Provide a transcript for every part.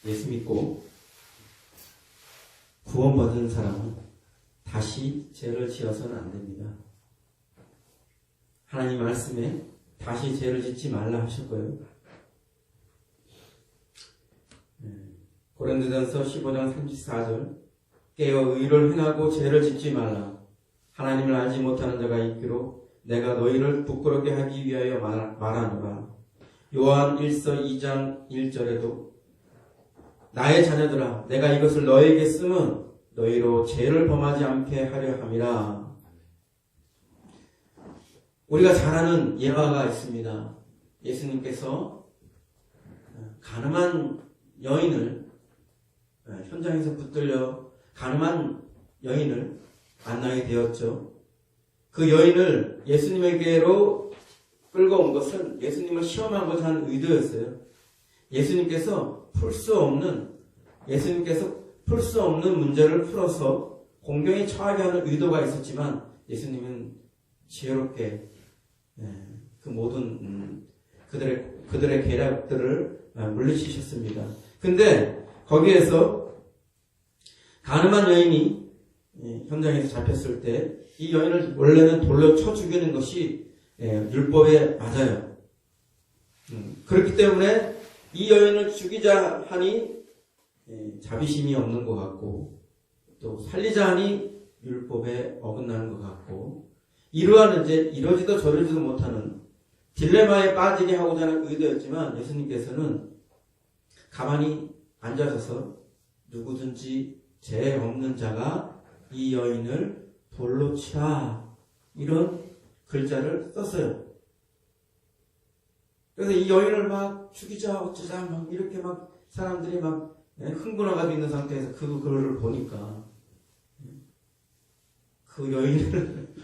예수 믿고 구원받은 사람은 다시 죄를 지어서는 안 됩니다. 하나님 말씀에 다시 죄를 짓지 말라 하셨고요. 고린도전서 15장 34절 깨어 의를 행하고 죄를 짓지 말라. 하나님을 알지 못하는 자가 있기로 내가 너희를 부끄럽게 하기 위하여 말하노라. 요한 1서 2장 1절에도 나의 자녀들아 내가 이것을 너희에게 쓰면 너희로 죄를 범하지 않게 하려 함이라. 우리가 잘 아는 예화가 있습니다. 예수님께서 가늠한 여인을 현장에서 붙들려 가늠한 여인을 만나게 되었죠. 그 여인을 예수님에게로 끌고 온 것은 예수님을 시험하고자 하는 의도였어요. 예수님께서 풀 수 없는 문제를 풀어서 공경에 처하게 하는 의도가 있었지만 예수님은 지혜롭게 그 모든 그들의 계략들을 물리치셨습니다. 근데 거기에서 가늠한 여인이 현장에서 잡혔을 때 이 여인을 원래는 돌로 쳐 죽이는 것이 율법에 맞아요. 그렇기 때문에 이 여인을 죽이자 하니 자비심이 없는 것 같고 또 살리자 하니 율법에 어긋나는 것 같고 이러한 이제 이러지도 저러지도 못하는 딜레마에 빠지게 하고자 하는 의도였지만 예수님께서는 가만히 앉아서서 누구든지 죄 없는 자가 이 여인을 돌로 치라 이런 글자를 썼어요. 그래서 이 여인을 막 죽이자 어쩌자 막 이렇게 막 사람들이 막 흥분해가지고 있는 상태에서 그 글을 보니까 그 여인을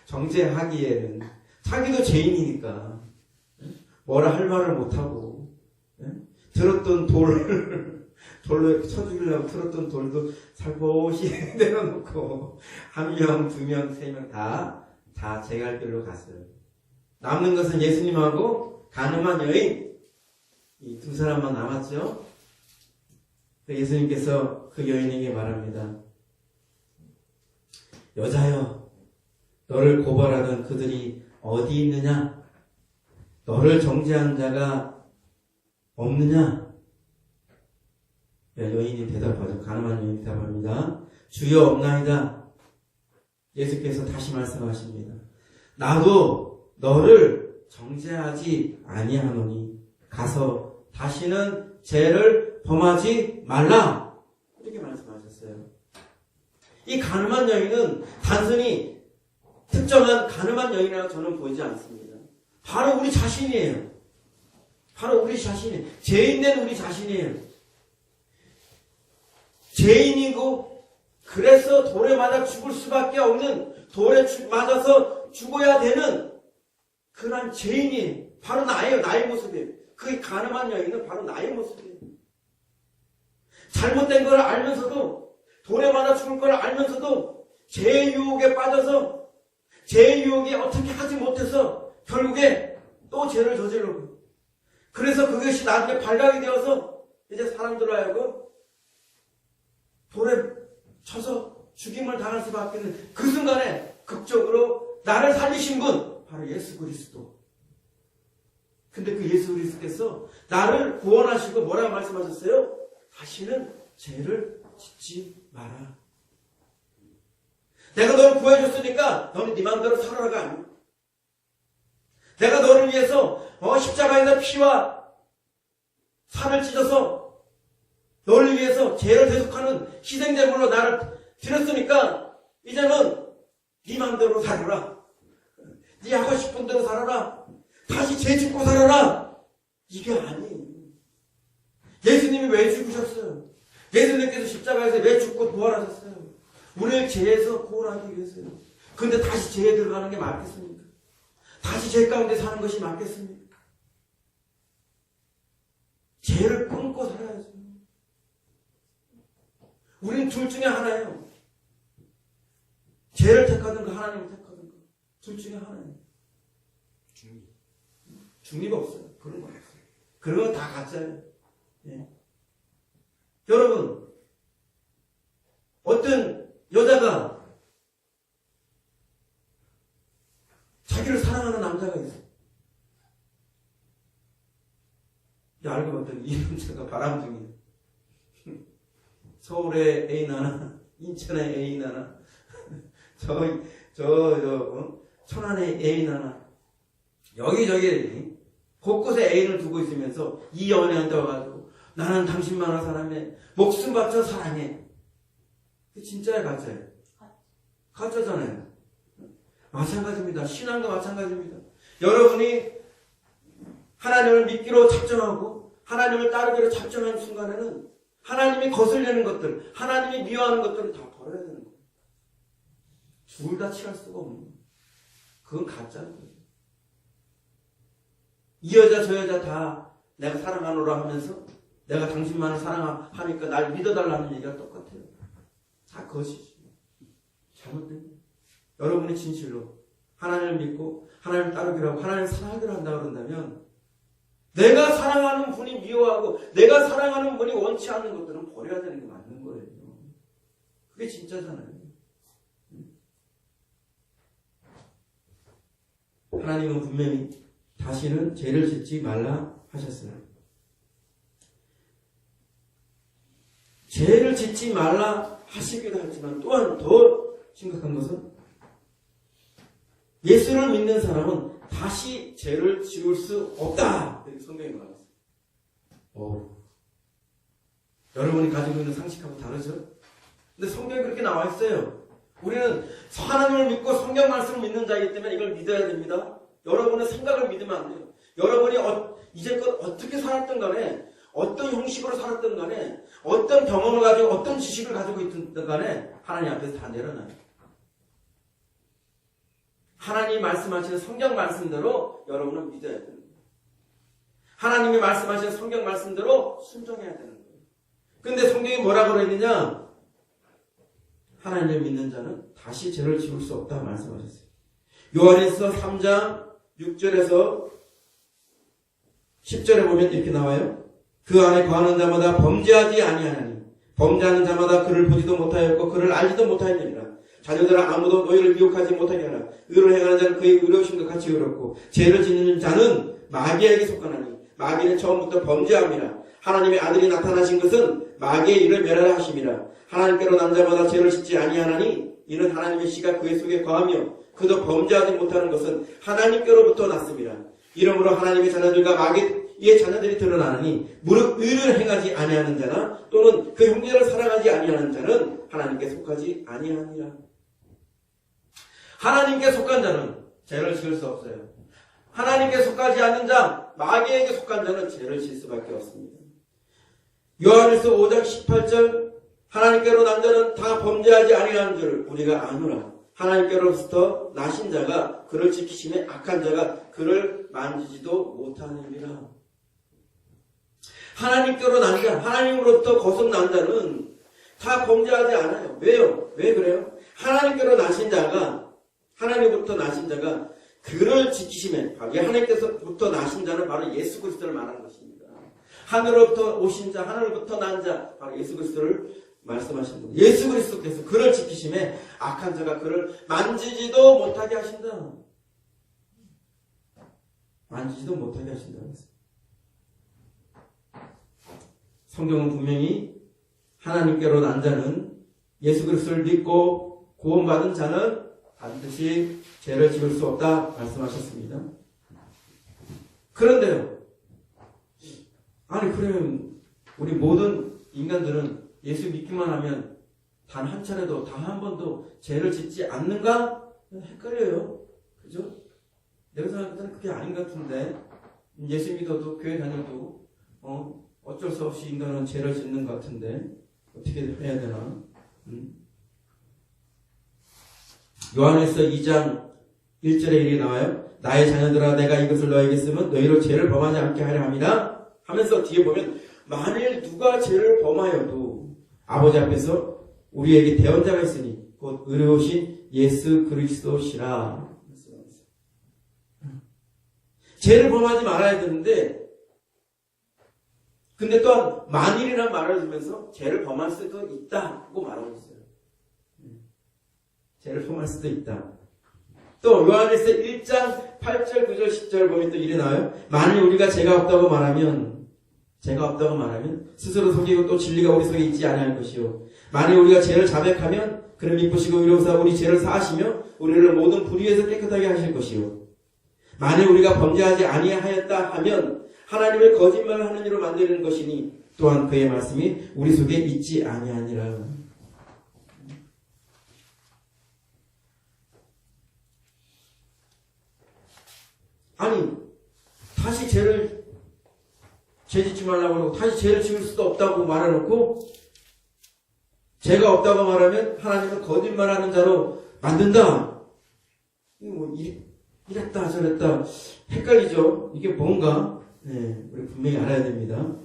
정죄하기에는 자기도 죄인이니까 뭐라 할 말을 못하고 들었던 돌로 쳐 죽이려고 들었던 돌도 살포시 내려놓고 한 명, 두 명, 세 명 다 제 갈 길로 갔어요. 남는 것은 예수님하고 가늠한 여인 이 두 사람만 남았죠. 예수님께서 그 여인에게 말합니다. 여자여, 너를 고발하던 그들이 어디 있느냐? 너를 정죄한 자가 없느냐? 여인이 대답하죠. 가늠한 여인이 대답합니다. 주여 없나이다. 예수께서 다시 말씀하십니다. 나도 너를 정죄하지 아니하노니 가서 다시는 죄를 범하지 말라. 이렇게 말씀하셨어요. 이 가늠한 여인은 단순히 특정한 가늠한 여인이라고 저는 보이지 않습니다. 바로 우리 자신이에요. 바로 우리 자신이에요. 죄인된 우리 자신이에요. 죄인이고 그래서 돌에 맞아 죽을 수밖에 없는 돌에 맞아서 죽어야 되는 그런 죄인이 바로 나예요. 나의 모습이에요. 그 가늠한 여인은 바로 나의 모습이에요. 잘못된 걸 알면서도 돌에 맞아 죽을 걸 알면서도 죄의 유혹에 빠져서 죄의 유혹에 어떻게 하지 못해서 결국에 또 죄를 저지르고 그래서 그것이 나중에 발각이 되어서 이제 사람들로 하여금 돌에 쳐서 죽임을 당할 수밖에 없는 그 순간에 극적으로 나를 살리신 분 바로 예수 그리스도. 근데 그 예수 그리스도께서 나를 구원하시고 뭐라고 말씀하셨어요? 다시는 죄를 짓지 마라. 내가 너를 구해줬으니까 너는 네 마음대로 살아라가 아니야. 내가 너를 위해서 십자가에서 피와 살을 찢어서 너를 위해서 죄를 대속하는 희생제물로 나를 드렸으니까 이제는 네 마음대로 살아라. 네 하고 싶은 대로 살아라. 다시 죄 짓고 살아라. 이게 아니에요. 예수님이 왜 죽으셨어요? 예수님께서 십자가에서 왜 죽고 부활하셨어요? 우리를 죄에서 구원하기 위해서요. 근데 다시 죄에 들어가는 게 맞겠습니까? 다시 죄 가운데 사는 것이 맞겠습니까? 죄를 끊고 살아야죠. 우린 둘 중에 하나예요. 죄를 택하든가 하나님을 택하든가 둘 중에 하나예요. 중립 없어요. 그런 거 없어요. 그런 건 다 가짜예요. 예. 여러분, 어떤 여자가 자기를 사랑하는 남자가 있어요. 알고 봤더니 이 남자가 바람둥이에요. 서울에 애인 하나, 인천에 애인 하나, 천안에 애인 하나, 여기저기 곳곳에 애인을 두고 있으면서 이 연애한테 와가지고 나는 당신만을 사랑해, 목숨 바쳐 사랑해. 진짜야 가짜야? 가짜잖아요. 마찬가지입니다. 신앙과 마찬가지입니다. 여러분이 하나님을 믿기로 작정하고 하나님을 따르기로 작정하는 순간에는 하나님이 거슬리는 것들, 하나님이 미워하는 것들을 다 버려야 되는 거예요. 둘 다 취할 수가 없는 거예요. 그건 가짜인 거예요. 이 여자 저 여자 다 내가 사랑하노라 하면서 내가 당신만을 사랑하니까 날 믿어달라는 얘기가 똑같아요. 다 거짓이죠. 잘못된 거예요. 여러분이 진실로 하나님을 믿고 하나님을 따르기로 하고 하나님을 사랑하기로 한다 그런다면 내가 사랑하는 분이 미워하고 내가 사랑하는 분이 원치 않는 것들은 버려야 되는 게 맞는 거예요. 그게 진짜잖아요. 하나님은 분명히 다시는 죄를 짓지 말라 하셨어요. 죄를 짓지 말라 하시기도 하지만 또한 더 심각한 것은 예수를 믿는 사람은 다시 죄를 지을 수 없다. 이렇게 성경에 나왔어요. 여러분이 가지고 있는 상식하고 다르죠? 근데 성경에 그렇게 나와 있어요. 우리는 하나님을 믿고 성경 말씀을 믿는 자이기 때문에 이걸 믿어야 됩니다. 여러분의 생각을 믿으면 안 돼요. 여러분이 이제껏 어떻게 살았든 간에 어떤 형식으로 살았든 간에 어떤 경험을 가지고 어떤 지식을 가지고 있든 간에 하나님 앞에서 다 내려놔요. 하나님이 말씀하시는 성경 말씀대로 여러분은 믿어야 되는 거예요. 하나님이 말씀하시는 성경 말씀대로 순종해야 되는 거예요. 근데 성경이 뭐라고 그러느냐? 하나님을 믿는 자는 다시 죄를 지을 수 없다 말씀하셨어요. 요한일서 3장 6절에서 10절에 보면 이렇게 나와요. 그 안에 거하는 자마다 범죄하지 아니하나니 범죄하는 자마다 그를 보지도 못하였고 그를 알지도 못하였느니라. 자녀들아 아무도 너희를 미혹하지 못하게 하라. 의를 행하는 자는 그의 의로우심과 같이 의롭고 죄를 짓는 자는 마귀에게 속하나니 마귀는 처음부터 범죄함이라. 하나님의 아들이 나타나신 것은 마귀의 일을 멸하라 하심이라. 하나님께로 난 자마다 죄를 짓지 아니하나니 이는 하나님의 씨가 그의 속에 거하며 그도 범죄하지 못하는 것은 하나님께로부터 났습니다. 이러므로 하나님의 자녀들과 마귀의 자녀들이 드러나느니 무릇 의를 행하지 아니하는 자나 또는 그 형제를 사랑하지 아니하는 자는 하나님께 속하지 아니하니라. 하나님께 속한 자는 죄를 지을 수 없어요. 하나님께 속하지 않는 자, 마귀에게 속한 자는 죄를 지을 수밖에 없습니다. 요한일서 5장 18절 하나님께로 난 자는 다 범죄하지 아니하는 줄 우리가 아노라. 하나님께로부터 나신 자가 그를 지키심에 악한 자가 그를 만지지도 못하느니라. 하나님께로 난 자, 하나님으로부터 거듭 난 자는 다 범죄하지 않아요. 왜요? 왜 그래요? 하나님께로 나신 자가 하나님으로부터 나신 자가 그를 지키심에 하나님께서부터 나신 자는 바로 예수 그리스도를 말하는 것입니다. 하늘로부터 오신 자, 하늘로부터 난 자, 바로 예수 그리스도를 말씀하신 분. 예수 그리스도께서 그를 지키심에 악한 자가 그를 만지지도 못하게 하신다. 만지지도 못하게 하신다. 성경은 분명히 하나님께로 난 자는 예수 그리스도를 믿고 구원받은 자는 반드시 죄를 지을 수 없다 말씀하셨습니다. 그런데요. 아니 그러면 우리 모든 인간들은 예수 믿기만 하면 단 한 차례도 단 한 번도 죄를 짓지 않는가? 헷갈려요. 그죠? 내가 생각할 때는 그게 아닌 것 같은데 예수 믿어도 교회 다녀도 어쩔 수 없이 인간은 죄를 짓는 것 같은데 어떻게 해야 되나? 요한일서 2장 1절에 이렇게 나와요. 나의 자녀들아 내가 이것을 너에게 쓰면 너희로 죄를 범하지 않게 하려 함이라 하면서 뒤에 보면 만일 누가 죄를 범하여도 아버지 앞에서 우리에게 대언자가 있으니 곧 의로우신 예수 그리스도시라. 죄를 범하지 말아야 되는데 근데 또한 만일이라는 말을 쓰면서 죄를 범할 수도 있다고 말하고 있어요. 죄를 범할 수도 있다. 또 요한일서 1장 8절, 9절, 10절 보면 또 이래 나와요. 만일 우리가 죄가 없다고 말하면 스스로 속이고 또 진리가 우리 속에 있지 아니할 것이요. 만일 우리가 죄를 자백하면 그를 미쁘시고 위로사 우리 죄를 사하시며 우리를 모든 불의에서 깨끗하게 하실 것이요. 만일 우리가 범죄하지 아니하였다 하면 하나님을 거짓말하는 이로 만드는 것이니 또한 그의 말씀이 우리 속에 있지 아니하니라. 아니 다시 죄 짓지 말라고 하고 다시 죄를 지을 수도 없다고 말해놓고 죄가 없다고 말하면 하나님은 거짓말하는 자로 만든다. 뭐 이랬다 저랬다 헷갈리죠. 이게 뭔가 우리 분명히 알아야 됩니다.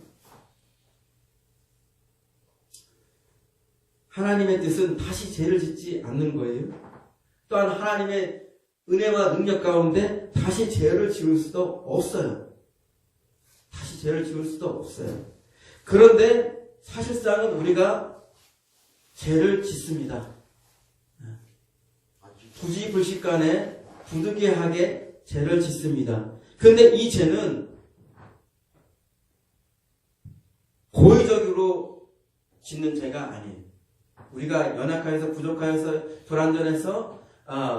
하나님의 뜻은 다시 죄를 짓지 않는 거예요. 또한 하나님의 은혜와 능력 가운데 다시 죄를 지을 수도 없어요. 다시 죄를 지을 수도 없어요. 그런데 사실상은 우리가 죄를 짓습니다. 부지불식간에 부득이하게 죄를 짓습니다. 그런데 이 죄는 고의적으로 짓는 죄가 아니에요. 우리가 연약하여서 부족하여서 불완전해서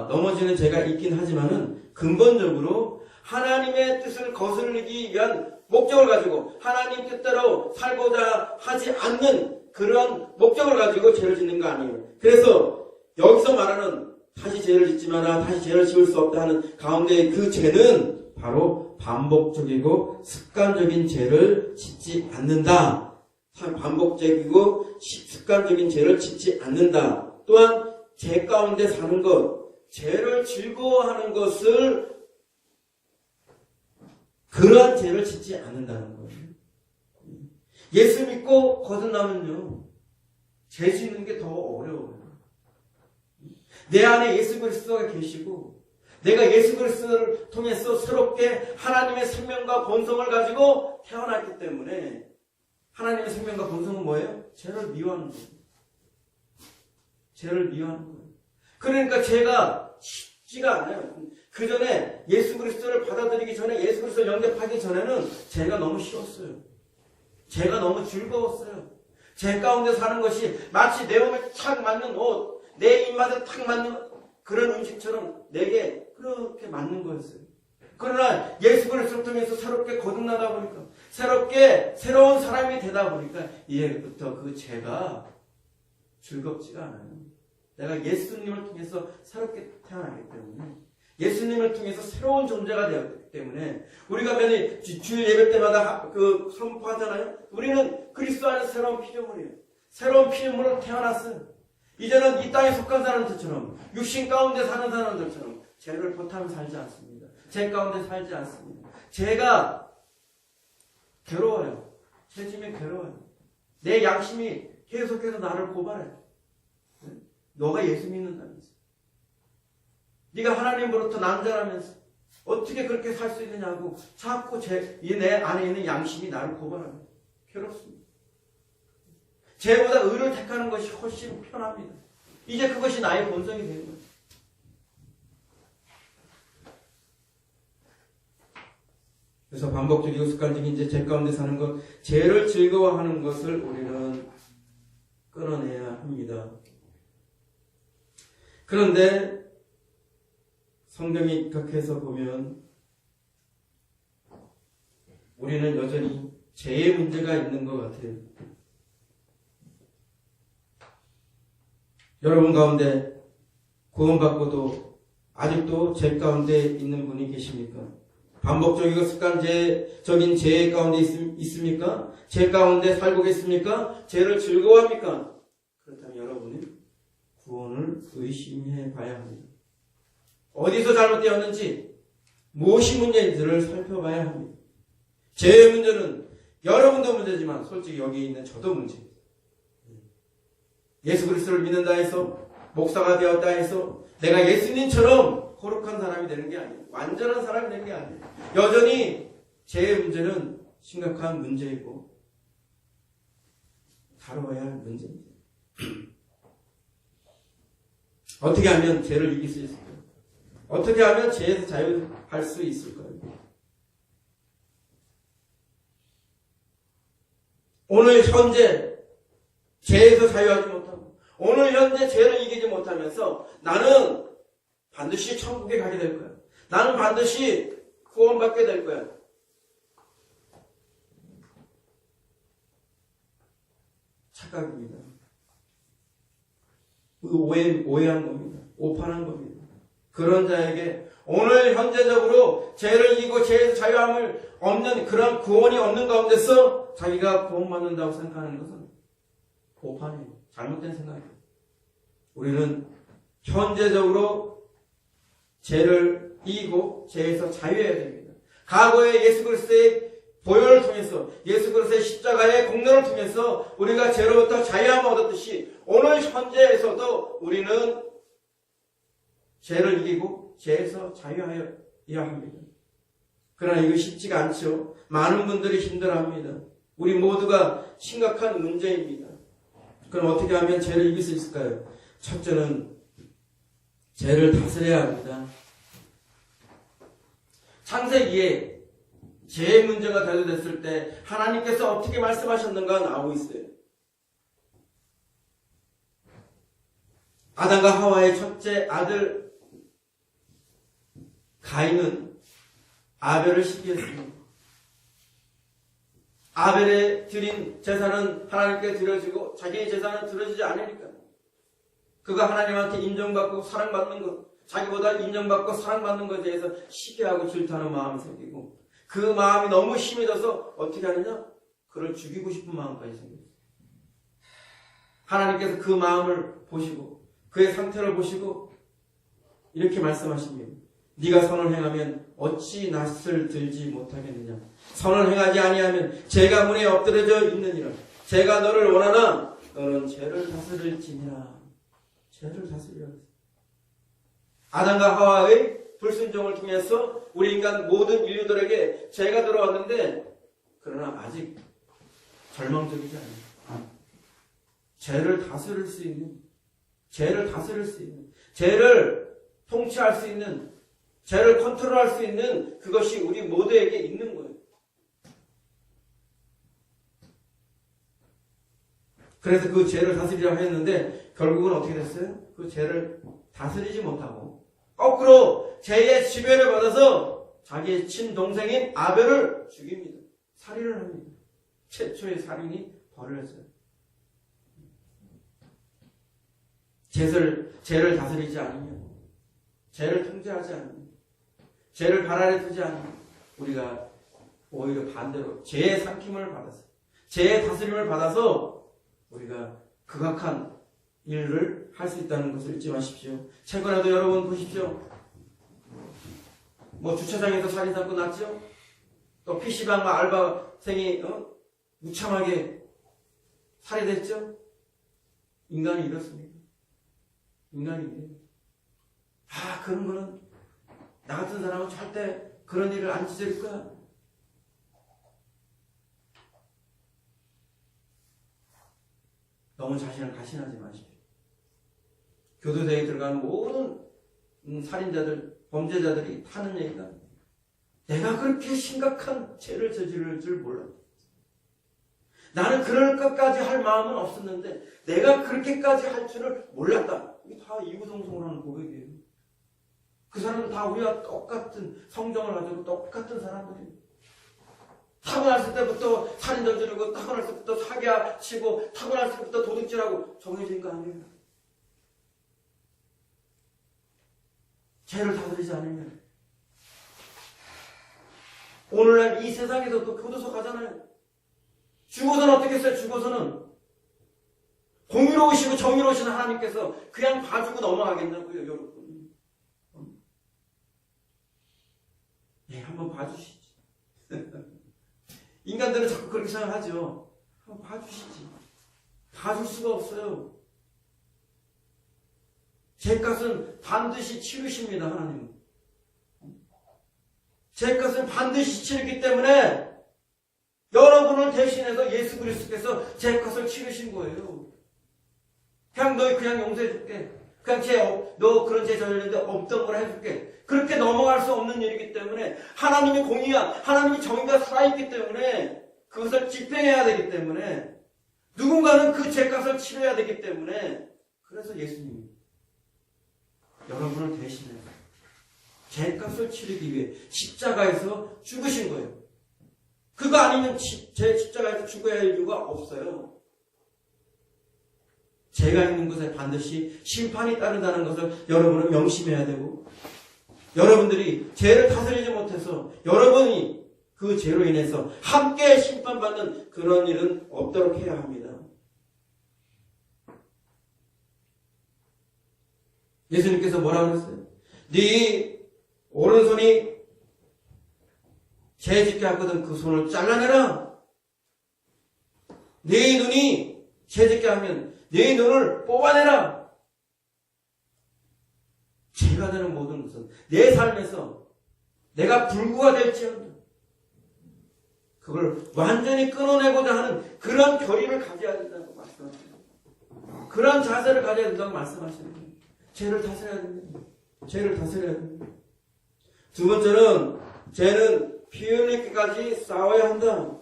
넘어지는 죄가 있긴 하지만은 근본적으로 하나님의 뜻을 거스르기 위한 목적을 가지고 하나님 뜻대로 살고자 하지 않는 그런 목적을 가지고 죄를 짓는 거 아니에요. 그래서 여기서 말하는 다시 죄를 짓지 마라, 다시 죄를 지을 수 없다 하는 가운데 그 죄는 바로 반복적이고 습관적인 죄를 짓지 않는다. 반복적이고 습관적인 죄를 짓지 않는다. 또한 죄 가운데 사는 것, 죄를 즐거워하는 것을 그러한 죄를 짓지 않는다는 거예요. 예수 믿고 거듭나면요, 죄 짓는 게 더 어려워요. 내 안에 예수 그리스도가 계시고 내가 예수 그리스도를 통해서 새롭게 하나님의 생명과 본성을 가지고 태어났기 때문에 하나님의 생명과 본성은 뭐예요? 죄를 미워하는 거예요. 죄를 미워하는 거예요. 그러니까 죄가 쉽지가 않아요. 그 전에 예수 그리스도를 받아들이기 전에 예수 그리스도를 영접하기 전에는 죄가 너무 쉬웠어요. 죄가 너무 즐거웠어요. 죄 가운데 사는 것이 마치 내 몸에 착 맞는 옷, 내 입맛에 탁 맞는 그런 음식처럼 내게 그렇게 맞는 거였어요. 그러나 예수 그리스도를 통해서 새롭게 거듭나다 보니까 새로운 사람이 되다 보니까 이제부터 그 죄가 즐겁지가 않아요. 내가 예수님을 통해서 새롭게 태어나기 때문에 예수님을 통해서 새로운 존재가 되었기 때문에 우리가 매일 주일 예배 때마다 선포하잖아요. 우리는 그리스도 안에 새로운 피조물이에요. 새로운 피조물로 태어났어요. 이제는 이 땅에 속한 사람들처럼 육신 가운데 사는 사람들처럼 죄를 포함 살지 않습니다. 죄 가운데 살지 않습니다. 죄가 괴로워요. 죄 지면 괴로워요. 내 양심이 계속해서 나를 고발해요. 너가 예수 믿는다면서, 네가 하나님으로부터 남자라면서 어떻게 그렇게 살 수 있느냐고 자꾸 내 안에 있는 양심이 나를 고발합니다. 괴롭습니다. 죄보다 의를 택하는 것이 훨씬 편합니다. 이제 그것이 나의 본성이 되는 거죠. 그래서 반복적이고 습관적인 죄 가운데 사는 것, 죄를 즐거워하는 것을 우리는 끊어내야 합니다. 그런데 성경에 입각해서 보면 우리는 여전히 죄의 문제가 있는 것 같아요. 여러분 가운데 구원받고도 아직도 죄 가운데 있는 분이 계십니까? 반복적이고 습관적인 죄 가운데 있습니까? 죄 가운데 살고 계십니까? 죄를 즐거워합니까? 그렇다면 여러분이 구원을 의심해 봐야 합니다. 어디서 잘못되었는지, 무엇이 문제인지를 살펴봐야 합니다. 죄의 문제는 여러분도 문제지만 솔직히 여기 있는 저도 문제입니다. 예수 그리스도를 믿는다 해서, 목사가 되었다 해서 내가 예수님처럼 거룩한 사람이 되는 게 아니에요. 완전한 사람이 되는 게 아니에요. 여전히 죄의 문제는 심각한 문제이고 다뤄야 할 문제입니다. 어떻게 하면 죄를 이길 수 있을까요? 어떻게 하면 죄에서 자유할 수 있을까요? 오늘 현재 죄에서 자유하지 못하고 오늘 현재 죄를 이기지 못하면서 나는 반드시 천국에 가게 될 거야. 나는 반드시 구원받게 될 거야. 착각입니다. 오해한 겁니다. 오판한 겁니다. 그런 자에게 오늘 현재적으로 죄를 이기고 죄에서 자유함을 없는 그런 구원이 없는 가운데서 자기가 구원받는다고 생각하는 것은 오판이에요. 잘못된 생각이에요. 우리는 현재적으로 죄를 이기고 죄에서 자유해야 됩니다. 과거에 예수 그리스도의 보혈을 통해서 예수 그리스도의 십자가의 공로를 통해서 우리가 죄로부터 자유함을 얻었듯이 오늘 현재에서도 우리는 죄를 이기고 죄에서 자유하여야 합니다. 그러나 이거 쉽지가 않죠. 많은 분들이 힘들어합니다. 우리 모두가 심각한 문제입니다. 그럼 어떻게 하면 죄를 이길 수 있을까요? 첫째는 죄를 다스려야 합니다. 창세기에 죄 문제가 대두됐을 때 하나님께서 어떻게 말씀하셨는가 나오고 있어요. 아담과 하와의 첫째 아들 가인은 아벨을 시기했습니다. 아벨의 드린 제사는 하나님께 드려지고 자기의 제사는 드려지지 않으니까 그가 하나님한테 인정받고 사랑받는 것, 자기보다 인정받고 사랑받는 것에 대해서 시기하고 질투하는 마음이 생기고 그 마음이 너무 힘이 들어서 어떻게 하느냐? 그를 죽이고 싶은 마음까지 생겼어요. 하나님께서 그 마음을 보시고 그의 상태를 보시고 이렇게 말씀하십니다. 네가 선을 행하면 어찌 낯을 들지 못하겠느냐. 선을 행하지 아니하면 죄가 문에 엎드려져 있느니라. 죄가 너를 원하나 너는 죄를 다스릴지니라. 죄를 다스리라. 아담과 하와의 불순종을 통해서 우리 인간 모든 인류들에게 죄가 들어왔는데 그러나 아직 절망적이지 않아요. 죄를 다스릴 수 있는 죄를 통치할 수 있는 죄를 컨트롤할 수 있는 그것이 우리 모두에게 있는 거예요. 그래서 그 죄를 다스리려고 했는데 결국은 어떻게 됐어요? 그 죄를 다스리지 못하고 거꾸로 죄의 지배를 받아서 자기의 친동생인 아벨을 죽입니다. 살인을 합니다. 최초의 살인이 벌어졌어요. 죄를 다스리지 않으면, 죄를 통제하지 않으면, 죄를 발 아래 두지 않으면 우리가 오히려 반대로 죄의 삼킴을 받아서, 죄의 다스림을 받아서 우리가 극악한 일을 할 수 있다는 것을 잊지 마십시오. 최근에도 여러분 보십시오. 주차장에서 살인사고 났죠? 또 PC방 알바생이 무참하게 살해됐죠? 인간이 이렇습니다. 인간이 이래요. 그런 거는 나 같은 사람은 절대 그런 일을 안 저지를 거야. 너무 자신을 가신하지 마십시오. 교도소에 들어가는 모든 살인자들, 범죄자들이 하는 얘기가 내가 그렇게 심각한 죄를 저지를 줄 몰랐다. 나는 그럴 것까지 할 마음은 없었는데 내가 그렇게까지 할 줄을 몰랐다. 이게 다 이구동성을 하는 고백이에요. 그 사람은 다 우리와 똑같은 성정을 가지고 똑같은 사람들이에요. 타고났을 때부터 살인 저지르고 타고났을 때부터 사기치고 타고났을 때부터 도둑질하고 정해진 거 아니에요. 죄를 다스리지 않으면 오늘날 이 세상에서도 교도소 가잖아요. 죽어서는 어떻게 했어요? 죽어서는 공의로우시고 정의로우신 하나님께서 그냥 봐주고 넘어가겠냐고요, 여러분. 한번 봐주시지. 인간들은 자꾸 그렇게 생각하죠. 한번 봐주시지. 봐줄 수가 없어요. 죄값은 반드시 치르십니다, 하나님은. 죄값은 반드시 치르기 때문에 여러분을 대신해서 예수 그리스도께서 위해서 제 것을 치르신 거예요. 그냥 너 그냥 용서해줄게. 그냥 너 그런 죄 저질렀는데 없던 걸 해줄게. 그렇게 넘어갈 수 없는 일이기 때문에 하나님의 공의와 하나님의 정의가 살아있기 때문에 그것을 집행해야 되기 때문에 누군가는 그 죄값을 치러야 되기 때문에 그래서 예수님이 여러분을 대신해서 죄값을 치르기 위해 십자가에서 죽으신 거예요. 그거 아니면 제 십자가에서 죽어야 할 이유가 없어요. 죄가 있는 곳에 반드시 심판이 따른다는 것을 여러분은 명심해야 되고 여러분들이 죄를 다스리지 못해서 여러분이 그 죄로 인해서 함께 심판받는 그런 일은 없도록 해야 합니다. 예수님께서 뭐라고 그랬어요? 네 오른손이 죄 짓게 하거든 그 손을 잘라내라. 네 눈이 죄 짓게 하면 네 눈을 뽑아내라. 죄가 되는 모든 것은 내 삶에서 내가 불구가 될지언다. 그걸 완전히 끊어내고자 하는 그런 결의를 가져야 된다고 말씀하십니다. 그런 자세를 가져야 된다고 말씀하시는 거예요. 죄를 다스려야 됩니다. 죄를 다스려야 됩니다. 두 번째는 죄는 피 흘리기까지 싸워야 한다.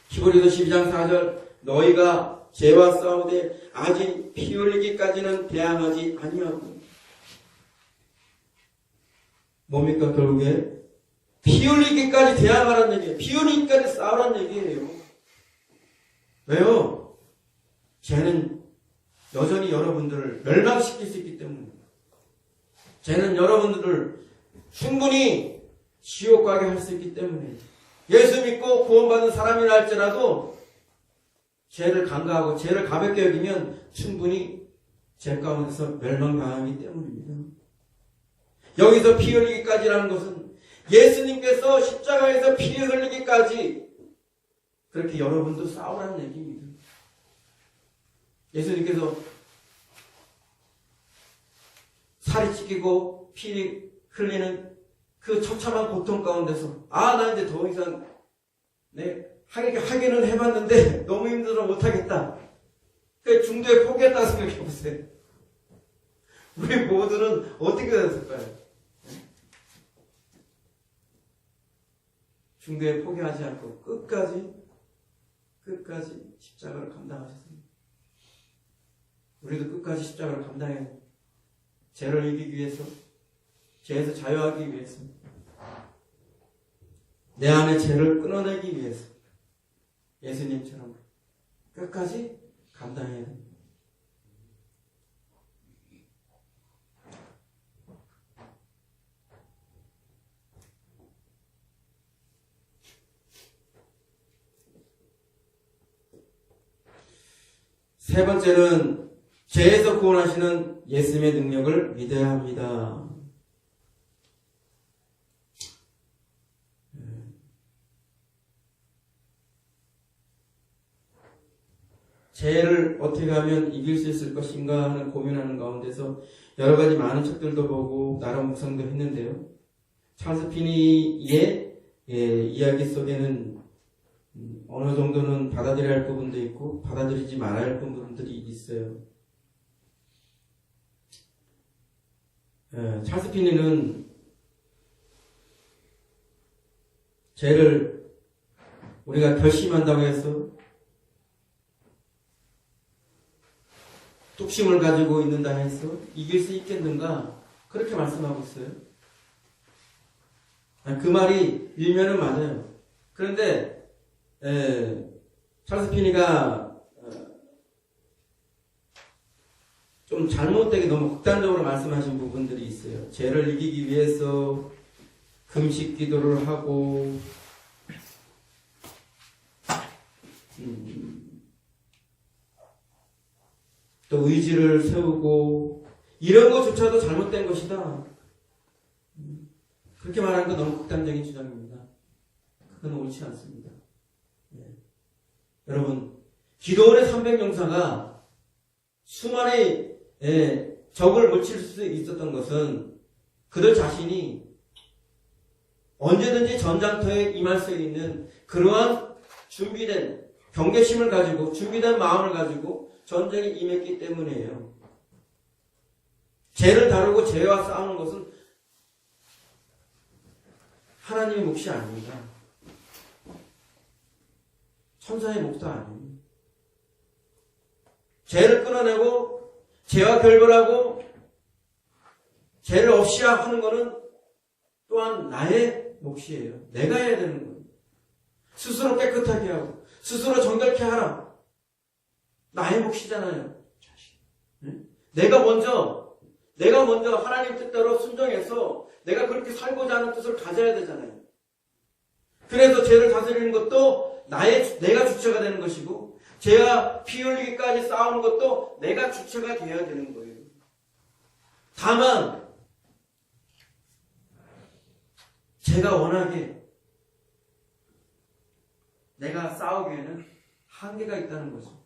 히브리서 12장 4절 너희가 죄와 싸우되 아직 피 흘리기까지는 대항하지 아니하고. 뭡니까 결국에? 피 흘리기까지 대항하라는 얘기예요. 피 흘리기까지 싸우라는 얘기예요. 왜요? 죄는 여전히 여러분들을 멸망시킬 수 있기 때문입니다. 죄는 여러분들을 충분히 지옥 가게 할 수 있기 때문에 예수 믿고 구원받은 사람이라 할지라도 죄를 간과하고 죄를 가볍게 여기면 충분히 죄 가운데서 멸망당하기 때문입니다. 여기서 피 흘리기까지라는 것은 예수님께서 십자가에서 피 흘리기까지 그렇게 여러분도 싸우라는 얘기입니다. 예수님께서 살이 찢기고 피 흘리는 그 처참한 고통 가운데서 나 이제 더 이상 하기는 해봤는데 너무 힘들어 못하겠다. 그 중도에 포기했다고 생각해보세요. 우리 모두는 어떻게 됐을까요? 중도에 포기하지 않고 끝까지 십자가를 감당하셨습니다. 우리도 끝까지 십자가를 감당해야 합니다. 죄를 이기기 위해서, 죄에서 자유하기 위해서, 내 안의 죄를 끊어내기 위해서 예수님처럼 끝까지 감당해야 됩니다. 세 번째는 죄에서 구원하시는 예수님의 능력을 믿어야 합니다. 죄를 어떻게 하면 이길 수 있을 것인가 하는 고민하는 가운데서 여러 가지 많은 책들도 보고 나름 묵상도 했는데요. 찰스 피니의 이야기 속에는 어느 정도는 받아들여야 할 부분도 있고 받아들이지 말아야 할 부분들이 있어요. 찰스 피니는 죄를 우리가 결심한다고 해서 뚝심을 가지고 있는다 해서 이길 수 있겠는가 그렇게 말씀하고 있어요. 그 말이 일면은 맞아요. 그런데 찰스 피니가 좀 잘못되게 너무 극단적으로 말씀하신 부분들이 있어요. 죄를 이기기 위해서 금식 기도를 하고 또 의지를 세우고 이런 것조차도 잘못된 것이다. 그렇게 말하는 건 너무 극단적인 주장입니다. 그건 옳지 않습니다. 여러분, 기도원의 300용사가 수많은 적을 물칠 수 있었던 것은 그들 자신이 언제든지 전장터에 임할 수 있는 그러한 준비된 경계심을 가지고 준비된 마음을 가지고 전쟁에 임했기 때문이에요. 죄를 다루고 죄와 싸우는 것은 하나님의 몫이 아닙니다. 천사의 몫도 아닙니다. 죄를 끊어내고 죄와 결별하고 죄를 없이 하는 것은 또한 나의 몫이에요. 내가 해야 되는 거예요. 스스로 깨끗하게 하고 스스로 정결케 하라. 나의 몫이잖아요. 내가 먼저 하나님 뜻대로 순종해서 내가 그렇게 살고자 하는 뜻을 가져야 되잖아요. 그래서 죄를 다스리는 것도 내가 주체가 되는 것이고 죄와 피 흘리기까지 싸우는 것도 내가 주체가 되어야 되는 거예요. 다만 제가 워낙에 내가 싸우기에는 한계가 있다는 거죠.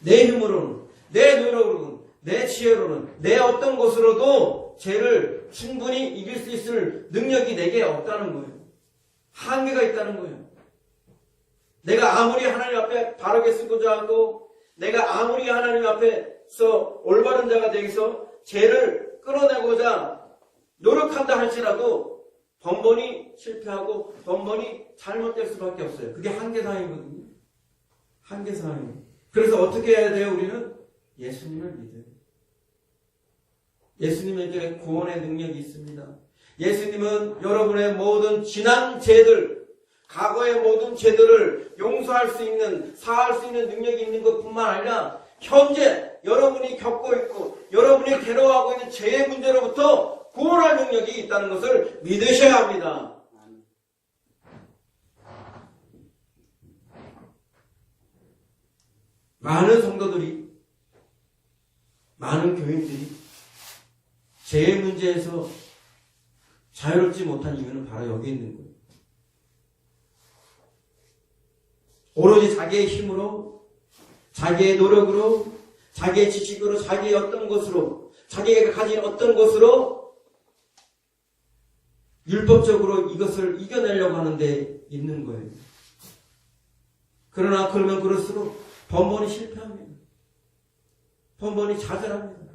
내 힘으로는, 내 노력으로는, 내 지혜로는, 내 어떤 것으로도 죄를 충분히 이길 수 있을 능력이 내게 없다는 거예요. 한계가 있다는 거예요. 내가 아무리 하나님 앞에 바르게 쓰고자 하고, 내가 아무리 하나님 앞에서 올바른 자가 되어서 죄를 끌어내고자 노력한다 할지라도 번번이 실패하고 번번이 잘못될 수밖에 없어요. 그게 한계사항이거든요. 한계사항이에요. 그래서 어떻게 해야 돼요? 우리는 예수님을 믿어요. 예수님에게 구원의 능력이 있습니다. 예수님은 여러분의 모든 지난 죄들, 과거의 모든 죄들을 용서할 수 있는, 사할 수 있는 능력이 있는 것뿐만 아니라 현재 여러분이 겪고 있고 여러분이 괴로워하고 있는 죄의 문제로부터 구원할 능력이 있다는 것을 믿으셔야 합니다. 많은 성도들이, 많은 교인들이 죄의 문제에서 자유롭지 못한 이유는 바로 여기 있는 거예요. 오로지 자기의 힘으로, 자기의 노력으로, 자기의 지식으로, 자기의 어떤 것으로, 자기가 가진 어떤 것으로 율법적으로 이것을 이겨내려고 하는데 있는 거예요. 그러나 그러면 그럴수록 번번이 실패합니다. 번번이 좌절합니다.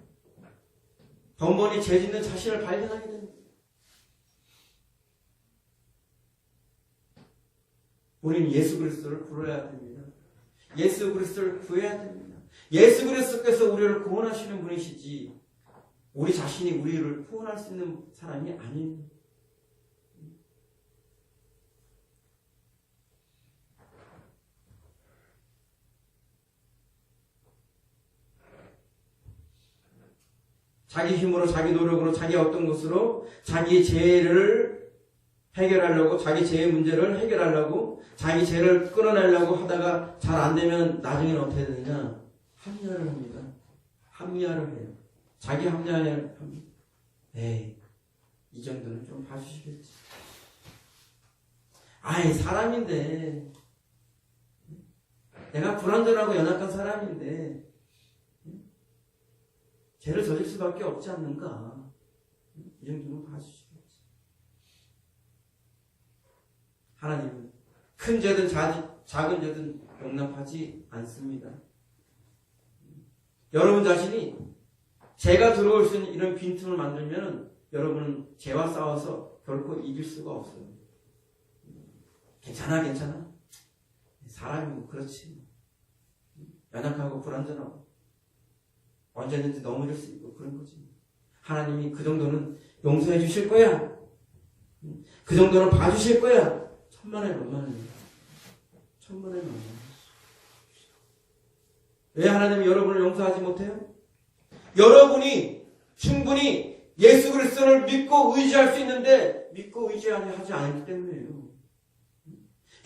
번번이 죄 짓는 자신을 발견하게 됩니다. 우리는 예수 그리스도를 부르어야 됩니다. 예수 그리스도를 구해야 됩니다. 예수 그리스도께서 우리를 구원하시는 분이시지 우리 자신이 우리를 구원할 수 있는 사람이 아닙니다. 자기 힘으로, 자기 노력으로, 자기 어떤 것으로 자기 죄를 해결하려고, 자기 죄의 문제를 해결하려고, 자기 죄를 끊어내려고 하다가 잘 안 되면 나중에는 어떻게 되느냐? 합리화를 합니다. 합리화를 해요. 자기 합리화를 합니다. 에이, 이 정도는 좀 봐주시겠지. 아이, 사람인데. 내가 불완전하고 연약한 사람인데. 죄를 저질 수밖에 없지 않는가. 이 정도는 봐주시겠지. 하나님은 큰 죄든 작은 죄든 용납하지 않습니다. 여러분 자신이 죄가 들어올 수 있는 이런 빈틈을 만들면 여러분은 죄와 싸워서 결코 이길 수가 없어요. 괜찮아. 사람이 그렇지. 연약하고 불완전하고 언제든지 넘어질 수 있고 그런 거지. 하나님이 그 정도는 용서해 주실 거야. 그 정도는 봐주실 거야. 천만에 만만입니다. 천만에 만만. 왜 하나님이 여러분을 용서하지 못해요? 여러분이 충분히 예수 그리스도를 믿고 의지할 수 있는데 믿고 의지하지 않기 때문이에요.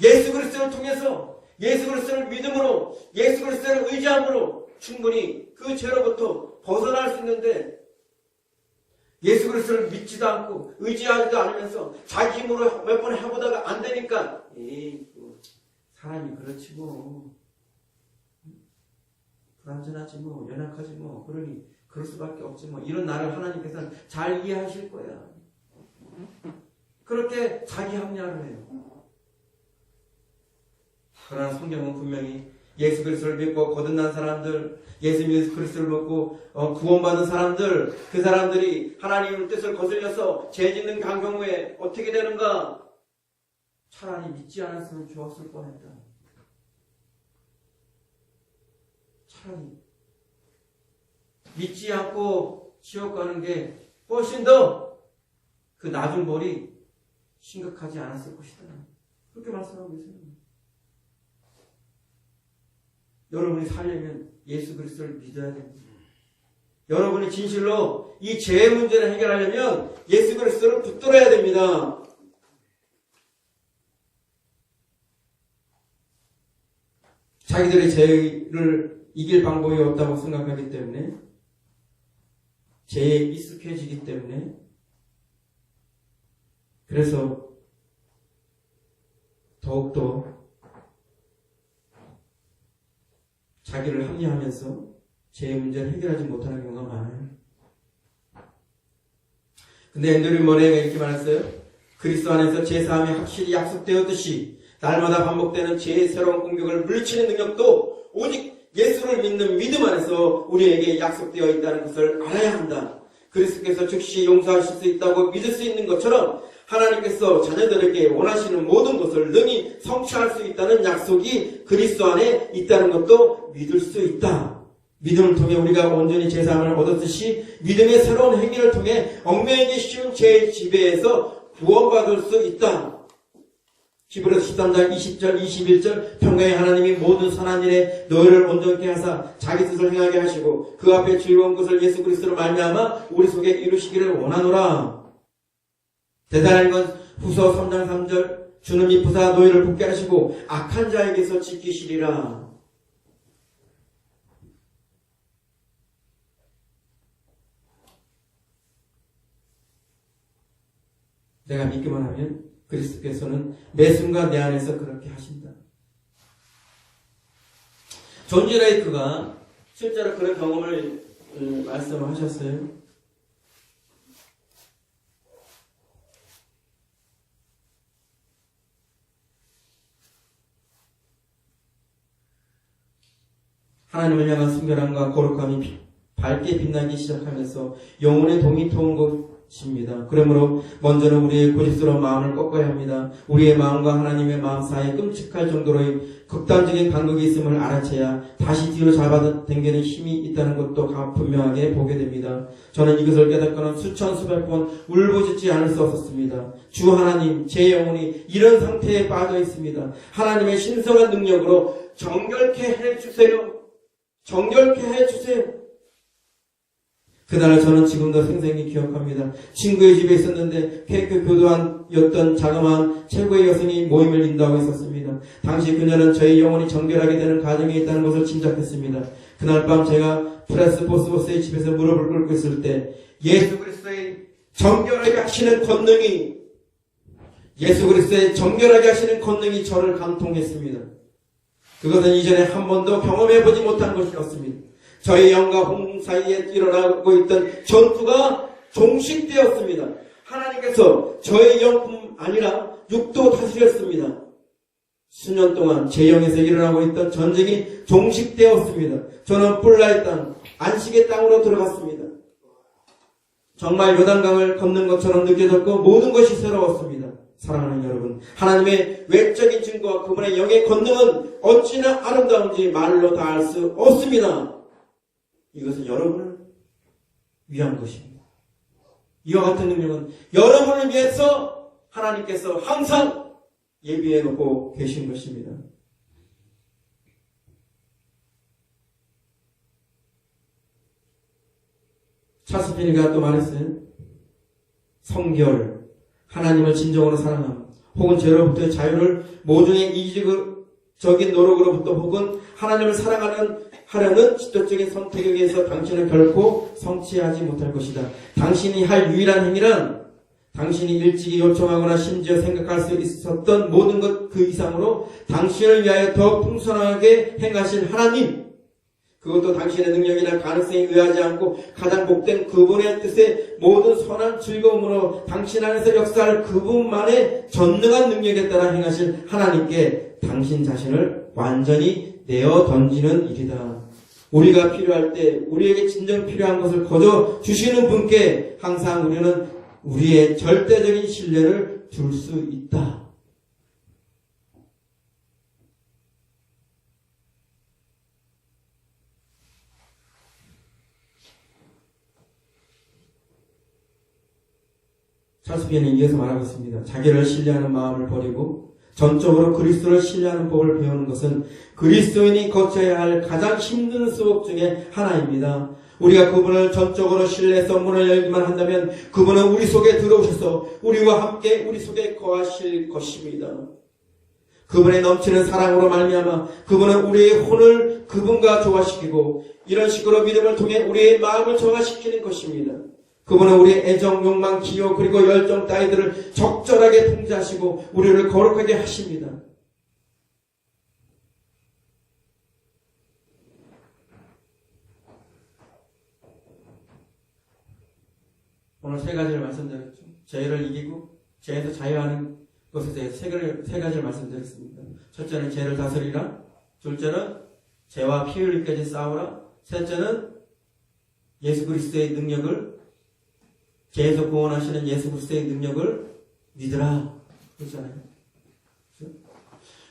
예수 그리스도를 통해서 예수 그리스도를 믿음으로 예수 그리스도를 의지함으로 충분히 그 죄로부터 벗어날 수 있는데 예수 그리스도를 믿지도 않고 의지하지도 않으면서 자기 힘으로 몇 번 해보다가 안 되니까 사람이 그렇지 뭐 불완전하지 뭐 연약하지 뭐 그러니 그럴 수밖에 없지 뭐 이런 나를 하나님께서는 잘 이해하실 거야. 그렇게 자기 합리화를 해요. 그러나 성경은 분명히 예수 그리스도를 믿고 거듭난 사람들, 예수 그리스도를 믿고 구원받은 사람들, 그 사람들이 하나님의 뜻을 거슬려서 죄 짓는 경우에 어떻게 되는가? 차라리 믿지 않았으면 좋았을 뻔했다. 차라리 믿지 않고 지옥 가는 게 훨씬 더 그 나중 벌이 심각하지 않았을 것이다. 그렇게 말씀하고 계세요. 여러분이 살려면 예수 그리스도를 믿어야 됩니다. 여러분이 진실로 이 죄의 문제를 해결하려면 예수 그리스도를 붙들어야 됩니다. 자기들의 죄를 이길 방법이 없다고 생각하기 때문에, 죄에 익숙해지기 때문에, 그래서 더욱더 자기를 합리화하면서 죄의 문제를 해결하지 못하는 경우가 많아요. 근데 앤드류 머레이가 이렇게 말했어요. 그리스도 안에서 죄사함이 확실히 약속되었듯이 날마다 반복되는 죄의 새로운 공격을 물리치는 능력도 오직 예수를 믿는 믿음 안에서 우리에게 약속되어 있다는 것을 알아야 한다. 그리스도께서 즉시 용서하실 수 있다고 믿을 수 있는 것처럼 하나님께서 자녀들에게 원하시는 모든 것을 능히 성취할 수 있다는 약속이 그리스도 안에 있다는 것도 믿을 수 있다. 믿음을 통해 우리가 온전히 제사함을 얻었듯이 믿음의 새로운 행위를 통해 얽매이기 쉬운 죄의 지배에서 구원받을 수 있다. 히브리서 13장 20절 21절 평강의 하나님이 모든 선한 일에 너희를 온전케 하사 자기 뜻을 행하게 하시고 그 앞에 즐거운 것을 예수 그리스도로 말미암아 우리 속에 이루시기를 원하노라. 대단한 건 후서 3장 3절 주는 미쁘사 너희를 붙게 하시고 악한 자에게서 지키시리라. 내가 믿기만 하면 그리스도께서는 매 순간 내 안에서 그렇게 하신다. 존 지 레이크가 실제로 그런 경험을 말씀하셨어요. 하나님을 향한 순결함과 거룩함이 밝게 빛나기 시작하면서 영혼의 동이 터온 것입니다. 그러므로 먼저는 우리의 고집스러운 마음을 꺾어야 합니다. 우리의 마음과 하나님의 마음 사이에 끔찍할 정도로의 극단적인 간극이 있음을 알아채야 다시 뒤로 잡아당기는 힘이 있다는 것도 분명하게 보게 됩니다. 저는 이것을 깨닫고는 수천 수백 번 울부짖지 않을 수 없었습니다. 주 하나님, 제 영혼이 이런 상태에 빠져 있습니다. 하나님의 신성한 능력으로 정결케 해주세요. 정결케 해주세요. 그날 저는 지금도 생생히 기억합니다. 친구의 집에 있었는데 케이크 교도원이었던 자그마한 최고의 여성이 모임을 인도하고 있었습니다. 당시 그녀는 저희 영혼이 정결하게 되는 과정에 있다는 것을 짐작했습니다. 그날 밤 제가 프레스 보스보스의 집에서 무릎을 꿇고 있을 때 예수 그리스도의 정결하게 하시는 권능이 저를 감통했습니다. 그것은 이전에 한 번도 경험해보지 못한 것이었습니다. 저희 영과 홍 사이에 일어나고 있던 전투가 종식되었습니다. 하나님께서 저의 영뿐 아니라 육도 다스렸습니다. 수년 동안 제 영에서 일어나고 있던 전쟁이 종식되었습니다. 저는 뿔나의 땅, 안식의 땅으로 들어갔습니다. 정말 요단강을 걷는 것처럼 느껴졌고 모든 것이 새로웠습니다. 사랑하는 여러분, 하나님의 외적인 증거와 그분의 영의 권능은 어찌나 아름다운지 말로 다 알 수 없습니다. 이것은 여러분을 위한 것입니다. 이와 같은 능력은 여러분을 위해서 하나님께서 항상 예비해 놓고 계신 것입니다. 찰스 피니가 또 말했어요. 성결, 하나님을 진정으로 사랑함, 혹은 죄로부터의 자유를 모종의 이기적인 노력으로부터 혹은 하나님을 하려는 지도적인 선택에 의해서 당신은 결코 성취하지 못할 것이다. 당신이 할 유일한 행위란 당신이 일찍이 요청하거나 심지어 생각할 수 있었던 모든 것 그 이상으로 당신을 위하여 더 풍성하게 행하신 하나님, 그것도 당신의 능력이나 가능성에 의하지 않고 가장 복된 그분의 뜻에 모든 선한 즐거움으로 당신 안에서 역사할 그분만의 전능한 능력에 따라 행하실 하나님께 당신 자신을 완전히 내어 던지는 일이다. 우리가 필요할 때 우리에게 진정 필요한 것을 거저 주시는 분께 항상 우리는 우리의 절대적인 신뢰를 둘 수 있다. 찰스비엔은 이어서 말하고 있습니다. 자기를 신뢰하는 마음을 버리고 전적으로 그리스도를 신뢰하는 법을 배우는 것은 그리스도인이 거쳐야 할 가장 힘든 수업 중에 하나입니다. 우리가 그분을 전적으로 신뢰해서 문을 열기만 한다면 그분은 우리 속에 들어오셔서 우리와 함께 우리 속에 거하실 것입니다. 그분의 넘치는 사랑으로 말미암아 그분은 우리의 혼을 그분과 조화시키고 이런 식으로 믿음을 통해 우리의 마음을 정화시키는 것입니다. 그분은 우리의 애정, 욕망, 기호 그리고 열정 따위들을 적절하게 통제하시고 우리를 거룩하게 하십니다. 오늘 세 가지를 말씀드렸죠. 죄를 이기고 죄에서 자유하는 것에 대해서 세 가지를 말씀드렸습니다. 첫째는 죄를 다스리라. 둘째는 죄와 피 흘리기까지 싸우라. 셋째는 예수 그리스도의 능력을 죄에서 구원하시는 예수 그리스도의 능력을 믿으라. 그렇잖아요.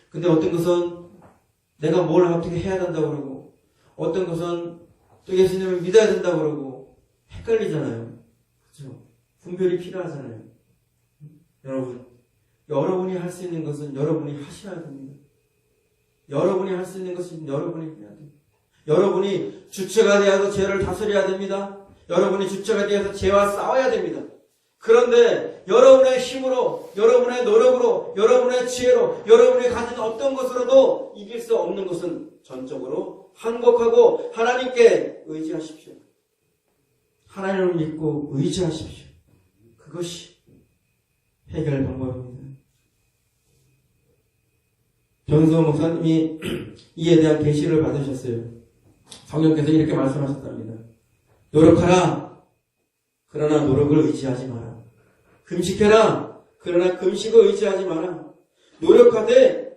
근데 어떤 것은 내가 뭘 어떻게 해야 된다고 그러고 어떤 것은 또 예수님을 믿어야 된다고 그러고 헷갈리잖아요. 그렇죠? 분별이 필요하잖아요. 여러분이 할 수 있는 것은 여러분이 하셔야 됩니다. 여러분이 할 수 있는 것은 여러분이 해야 됩니다. 여러분이 주체가 되어서 죄를 다스려야 됩니다. 여러분이 주체가 되어서 죄와 싸워야 됩니다. 그런데 여러분의 힘으로, 여러분의 노력으로, 여러분의 지혜로, 여러분이 가진 어떤 것으로도 이길 수 없는 것은 전적으로 항복하고 하나님께 의지하십시오. 하나님을 믿고 의지하십시오. 그것이 해결 방법입니다. 정수호 목사님이 이에 대한 계시를 받으셨어요. 성령께서 이렇게 말씀하셨답니다. 노력하라. 그러나 노력을 의지하지 마라. 금식해라. 그러나 금식을 의지하지 마라. 노력하되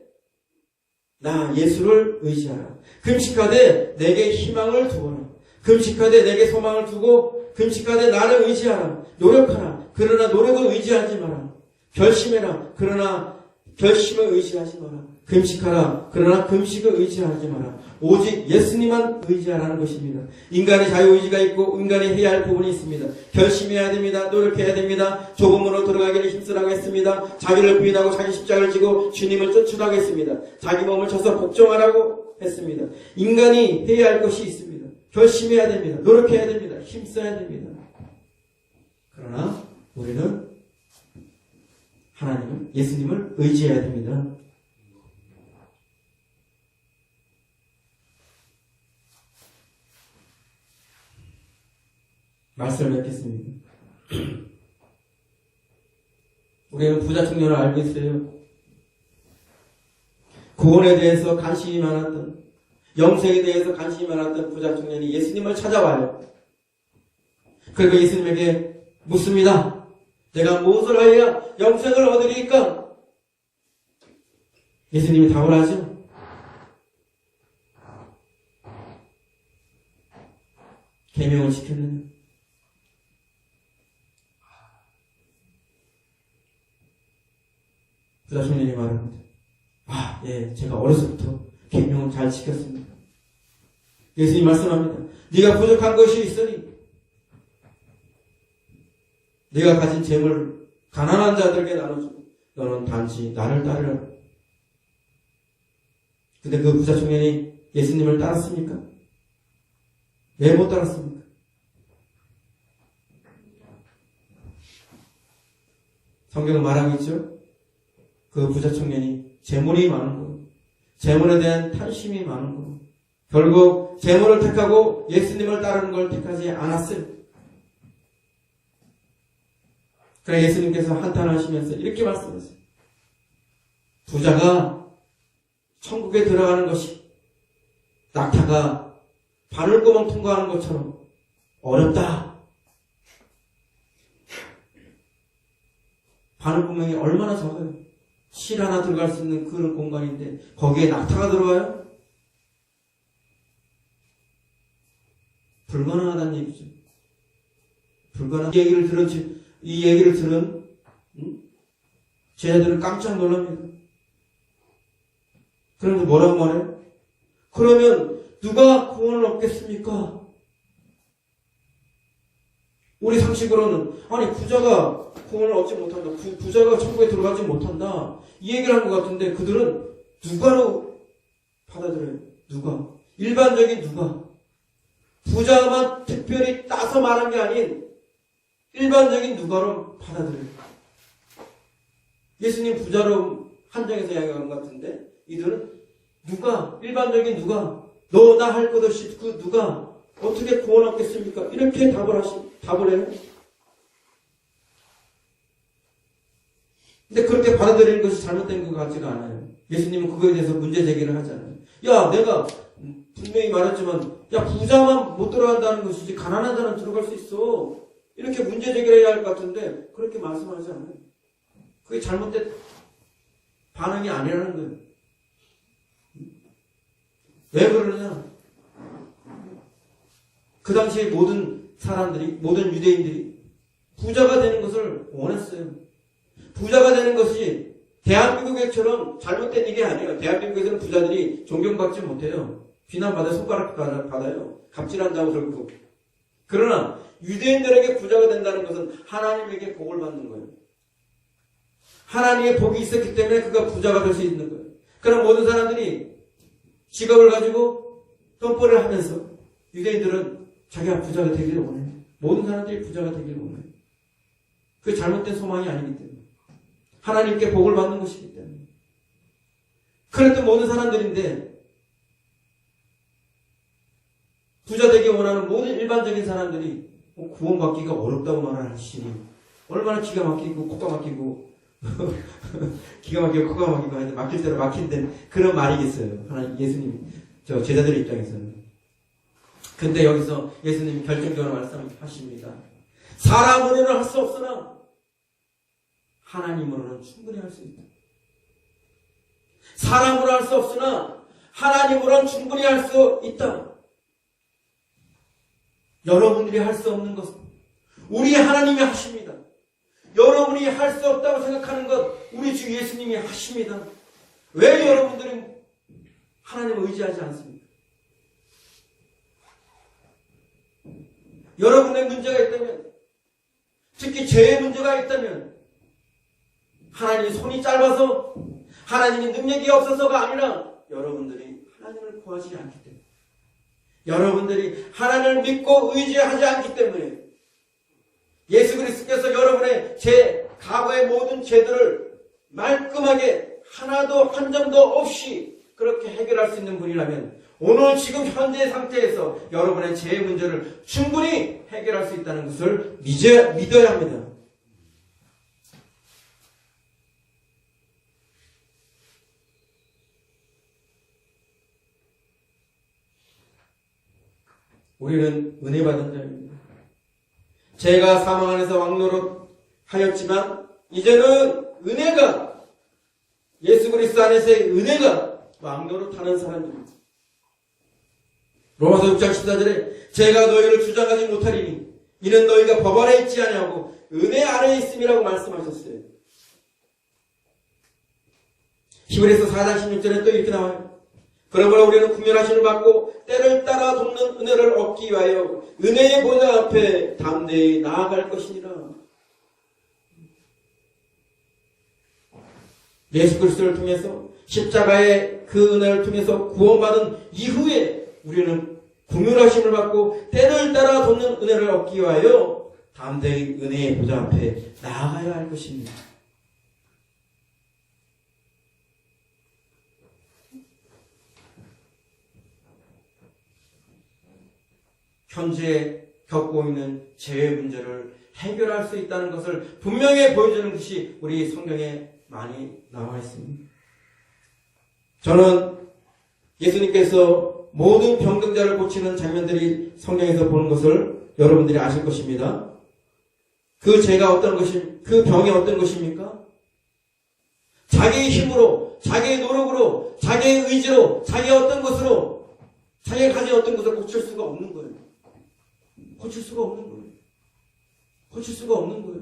나 예수를 의지하라. 금식하되 내게 희망을 두어라. 금식하되 내게 소망을 두고 금식하되 나를 의지하라. 노력하라. 그러나 노력을 의지하지 마라. 결심해라. 그러나 결심을 의지하지 마라. 금식하라. 그러나 금식을 의지하지 마라. 오직 예수님만 의지하라는 것입니다. 인간의 자유의지가 있고 인간이 해야 할 부분이 있습니다. 결심해야 됩니다. 노력해야 됩니다. 좁은 문으로 들어가기를 힘쓰라고 했습니다. 자기를 부인하고 자기 십자가를 지고 주님을 쫓으라고 했습니다. 자기 몸을 쳐서 복종하라고 했습니다. 인간이 해야 할 것이 있습니다. 결심해야 됩니다. 노력해야 됩니다. 힘써야 됩니다. 그러나 우리는 하나님을, 예수님을 의지해야 됩니다. 말씀을 맺겠습니다. 우리는 부자 청년을 알고 있어요. 구원에 대해서 관심이 많았던, 영생에 대해서 관심이 많았던 부자 청년이 예수님을 찾아와요. 그리고 예수님에게 묻습니다. 내가 무엇을 하여야 영생을 얻으리까? 예수님이 답을 하죠. 계명을 지켰느냐? 부자 청년이 말합니다. 예, 제가 어려서부터 계명을 잘 지켰습니다. 예수님이 말씀합니다. 네가 부족한 것이 있으니 네가 가진 재물을 가난한 자들에게 나눠주고 너는 단지 나를 따르라. 근데 그 부자 청년이 예수님을 따랐습니까? 왜 못 따랐습니까? 성경은 말하고 있죠. 그 부자 청년이 재물이 많은 거, 재물에 대한 탐심이 많은 거, 결국 재물을 택하고 예수님을 따르는 걸 택하지 않았어요. 그래 예수님께서 한탄하시면서 이렇게 말씀하세요. 부자가 천국에 들어가는 것이 낙타가 바늘구멍 통과하는 것처럼 어렵다. 바늘구멍이 얼마나 작아요. 실 하나 들어갈 수 있는 그런 공간인데 거기에 낙타가 들어와요? 불가능하다는 얘기죠. 이 얘기를 들은 제자들은 깜짝 놀랍니다. 그런데 뭐라고 말해요? 그러면 누가 구원을 얻겠습니까? 우리 상식으로는 아니 부자가 구원을 얻지 못한다. 부자가 천국에 들어가지 못한다. 이 얘기를 한 것 같은데 그들은 누가로 받아들여요. 누가? 일반적인 누가? 부자만 특별히 따서 말한 게 아닌 일반적인 누가로 받아들여요. 예수님 부자로 한정해서 이야기한 것 같은데 이들은 누가? 일반적인 누가? 너 나 할 것 없이 그 누가 어떻게 구원 얻겠습니까? 이렇게 답을 해요. 근데 그렇게 받아들이는 것이 잘못된 것 같지가 않아요. 예수님은 그거에 대해서 문제 제기를 하잖아요. 야, 내가 분명히 말했지만, 야, 부자만 못 들어간다는 것이지, 가난한 자는 들어갈 수 있어. 이렇게 문제 제기를 해야 할 것 같은데, 그렇게 말씀하지 않아요. 그게 잘못된 반응이 아니라는 거예요. 왜 그러느냐? 그 당시에 모든 사람들이, 모든 유대인들이 부자가 되는 것을 원했어요. 부자가 되는 것이 대한민국처럼 잘못된 일이 아니에요. 대한민국에서는 부자들이 존경받지 못해요. 비난받아 손가락 받아요. 갑질한다고 그러고. 그러나 유대인들에게 부자가 된다는 것은 하나님에게 복을 받는 거예요. 하나님의 복이 있었기 때문에 그가 부자가 될 수 있는 거예요. 그럼 모든 사람들이 직업을 가지고 돈벌이를 하면서 유대인들은 자기가 부자가 되기를 원해요. 모든 사람들이 부자가 되기를 원해요. 그게 잘못된 소망이 아니기 때문에. 하나님께 복을 받는 것이기 때문에. 그랬던 모든 사람들인데 부자 되기 원하는 모든 일반적인 사람들이 구원받기가 어렵다고 말하시니 얼마나 기가 막히고 코가 막히고 기가 막히고 코가 막히고 하는데 막힐 대로 막힌다는 그런 말이겠어요. 하나님 예수님 저 제자들 입장에서는. 근데 여기서 예수님이 결정적으로 말씀하십니다. 사람으로는 할 수 없으나 하나님으로는 충분히 할 수 있다. 사람으로 할 수 없으나 하나님으로는 충분히 할 수 있다. 여러분들이 할 수 없는 것은 우리 하나님이 하십니다. 여러분이 할 수 없다고 생각하는 것 우리 주 예수님이 하십니다. 왜 여러분들이 하나님을 의지하지 않습니까? 여러분의 문제가 있다면, 특히 죄의 문제가 있다면 하나님이 손이 짧아서 하나님이 능력이 없어서가 아니라 여러분들이 하나님을 구하지 않기 때문에, 여러분들이 하나님을 믿고 의지하지 않기 때문에 예수 그리스도께서 여러분의 과거의 모든 죄들을 말끔하게 하나도 한 점도 없이 그렇게 해결할 수 있는 분이라면 오늘 지금 현재 상태에서 여러분의 죄의 문제를 충분히 해결할 수 있다는 것을 믿어야 합니다. 우리는 은혜 받은 자입니다. 죄가 사망 안에서 왕노릇 하였지만 이제는 은혜가 예수 그리스도 안에서의 은혜가 왕노릇하는 사람들입니다. 로마서 6장 14절에 제가 너희를 주장하지 못하리니 이는 너희가 법 아래 있지 아니하고 은혜 아래에 있음이라고 말씀하셨어요. 히브리서 4장 16절에 또 이렇게 나와요. 그러므로 우리는 구별하심을 받고 때를 따라 돕는 은혜를 얻기 위하여 은혜의 보좌 앞에 담대히 나아갈 것이니라. 예수 그리스도를 통해서 십자가의 그 은혜를 통해서 구원받은 이후에 우리는 구별하심을 받고 때를 따라 돕는 은혜를 얻기 위하여 담대히 은혜의 보좌 앞에 나아가야 할 것입니다. 현재 겪고 있는 죄의 문제를 해결할 수 있다는 것을 분명히 보여주는 것이 우리 성경에 많이 나와 있습니다. 저는 예수님께서 모든 병등자를 고치는 장면들이 성경에서 보는 것을 여러분들이 아실 것입니다. 그 죄가 어떤 것입니까? 그 병이 어떤 것입니까? 자기의 힘으로, 자기의 노력으로, 자기의 의지로, 자기의 어떤 것으로, 자기가 가진 어떤 것을 고칠 수가 없는 거예요. 고칠 수가 없는 거예요. 고칠 수가 없는 거예요.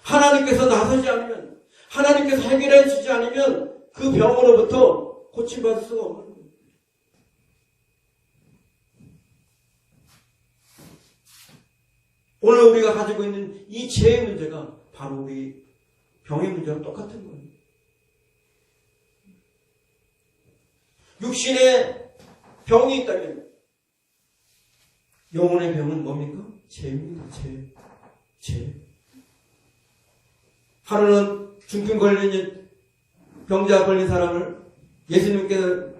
하나님께서 나서지 않으면, 하나님께서 해결해 주지 않으면 그 병으로부터 고침받을 수가 없는 거예요. 오늘 우리가 가지고 있는 이 죄의 문제가 바로 우리 병의 문제와 똑같은 거예요. 육신에 병이 있다면 영혼의 병은 뭡니까? 죄입니다. 죄. 하루는 중풍 걸린 병자 걸린 사람을 예수님께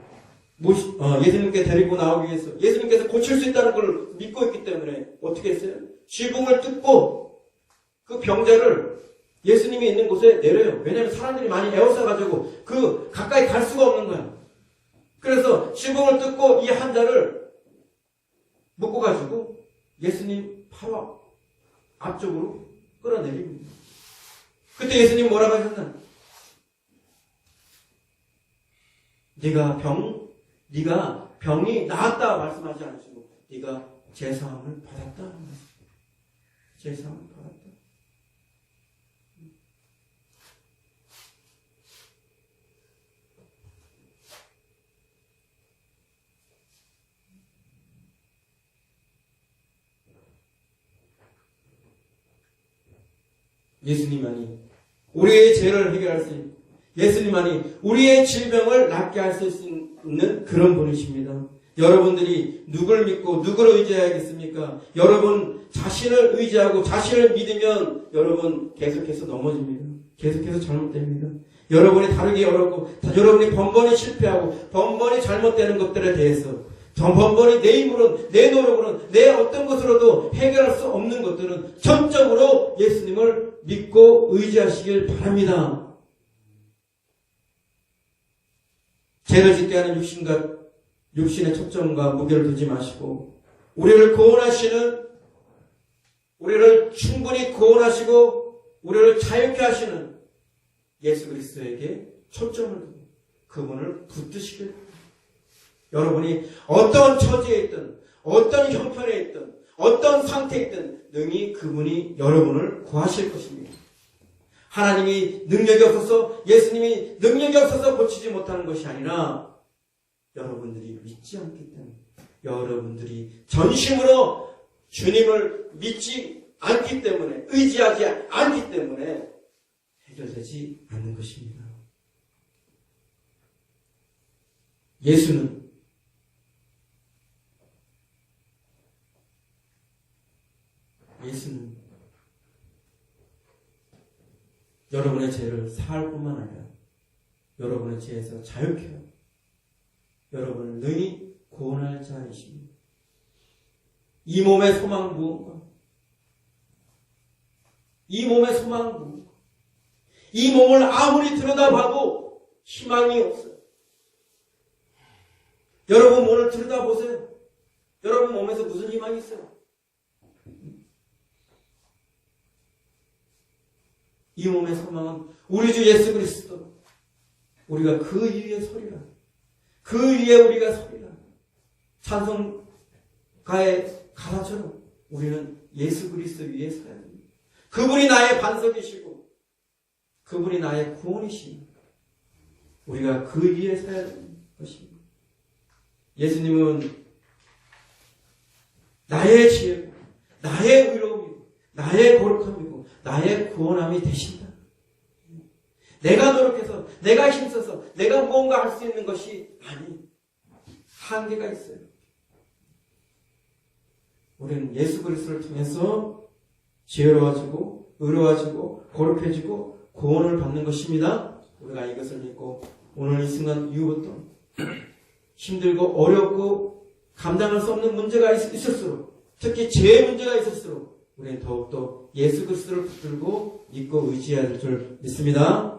데리고 나오기 위해서 예수님께서 고칠 수 있다는 걸 믿고 있기 때문에 어떻게 했어요? 지붕을 뜯고 그 병자를 예수님이 있는 곳에 내려요. 왜냐하면 사람들이 많이 에워싸가지고 그 가까이 갈 수가 없는 거야. 그래서 지붕을 뜯고 이 환자를 묶어가지고 예수님 바로 앞쪽으로 끌어내립니다. 그때 예수님 뭐라고 하셨나? 네가 병이 나았다 말씀하지 않으시고 네가 제사함을 받았다. 제사함을 받았다. 예수님만이 우리의 죄를 해결할 수 있는, 예수님만이 우리의 질병을 낫게 할 수 있는 그런 분이십니다. 여러분들이 누굴 믿고 누구를 의지해야겠습니까? 여러분 자신을 의지하고 자신을 믿으면 여러분 계속해서 넘어집니다. 계속해서 잘못됩니다. 여러분이 다르게 어렵고 여러분이 번번이 실패하고 번번이 잘못되는 것들에 대해서 번번이 내 힘으로는 내 노력으로는 내 어떤 것으로도 해결할 수 없는 것들은 전적으로 예수님을 믿고 의지하시길 바랍니다. 죄를 짓게 하는 육신의 초점과 무게를 두지 마시고 우리를 구원하시는, 우리를 충분히 구원하시고 우리를 자유케 하시는 예수 그리스도에게 초점을 두고 그분을 붙드시길 바랍니다. 여러분이 어떤 처지에 있든 어떤 형편에 있든 어떤 상태에 있든 능히 그분이 여러분을 구하실 것입니다. 하나님이 능력이 없어서, 예수님이 능력이 없어서 고치지 못하는 것이 아니라 여러분들이 믿지 않기 때문에, 여러분들이 전심으로 주님을 믿지 않기 때문에, 의지하지 않기 때문에 해결되지 않는 것입니다. 예수는 여러분의 죄를 사할 뿐만 아니라 여러분의 죄에서 자유케 하고 여러분을 능히 구원할 자이십니다. 이 몸의 소망 무엇인가? 이 몸의 소망 무엇인가? 이 몸을 아무리 들여다봐도 희망이 없어요. 여러분 몸을 들여다보세요. 여러분 몸에서 무슨 희망이 있어요? 이 몸의 소망은 우리 주 예수 그리스도. 우리가 그 위에 서리라. 그 위에 우리가 서리라. 찬송가의 가사처럼 우리는 예수 그리스도 위에 서야 됩니다. 그분이 나의 반석이시고 그분이 나의 구원이십니다. 우리가 그 위에 서야 되는 것입니다. 예수님은 나의 지혜고 나의 의로움이고 나의 거룩함이고 나의 구원함이 되신다. 내가 노력해서, 내가 힘써서, 내가 뭔가 할 수 있는 것이 아니, 한계가 있어요. 우리는 예수 그리스도를 통해서 지혜로워지고, 의로워지고, 거룩해지고, 구원을 받는 것입니다. 우리가 이것을 믿고, 오늘 이 순간 이후부터 힘들고, 어렵고, 감당할 수 없는 문제가 있을수록, 특히 죄의 문제가 있을수록, 우리는 더욱더 예수 그리스도를 붙들고 믿고 의지해야 될 줄 믿습니다.